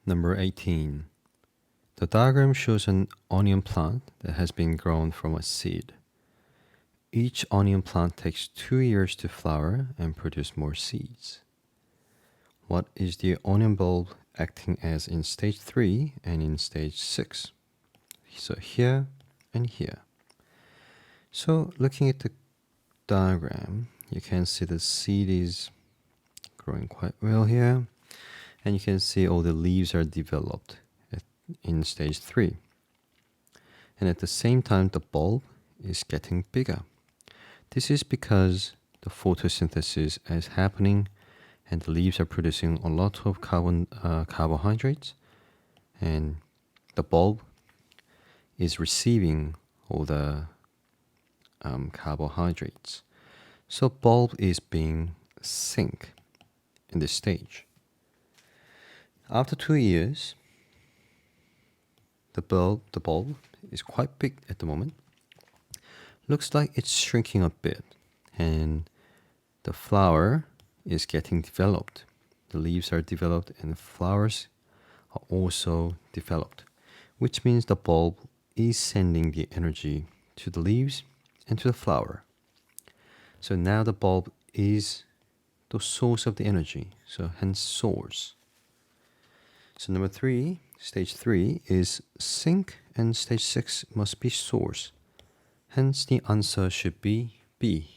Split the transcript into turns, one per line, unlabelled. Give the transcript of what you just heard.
Number 18. The diagram shows an onion plant that has been grown from a seed. Each onion plant takes 2 years to flower and produce more seeds. What is the onion bulb acting as in stage 3 and in stage 6? So here and here. So looking at the diagram, you can see the seed is growing quite well here. And you can see all the leaves are developed in stage 3. And at the same time, the bulb is getting bigger. This is because the photosynthesis is happening and the leaves are producing a lot of carbohydrates, and the bulb is receiving all the carbohydrates. So bulb is being sink in this stage. After 2 years, the bulb is quite big at the moment. Looks like it's shrinking a bit, and the flower is getting developed. The leaves are developed and the flowers are also developed, which means the bulb is sending the energy to the leaves and to the flower. So now the bulb is the source of the energy, so hence source. So number 3, stage 3 is sink and stage 6 must be source. Hence the answer should be B.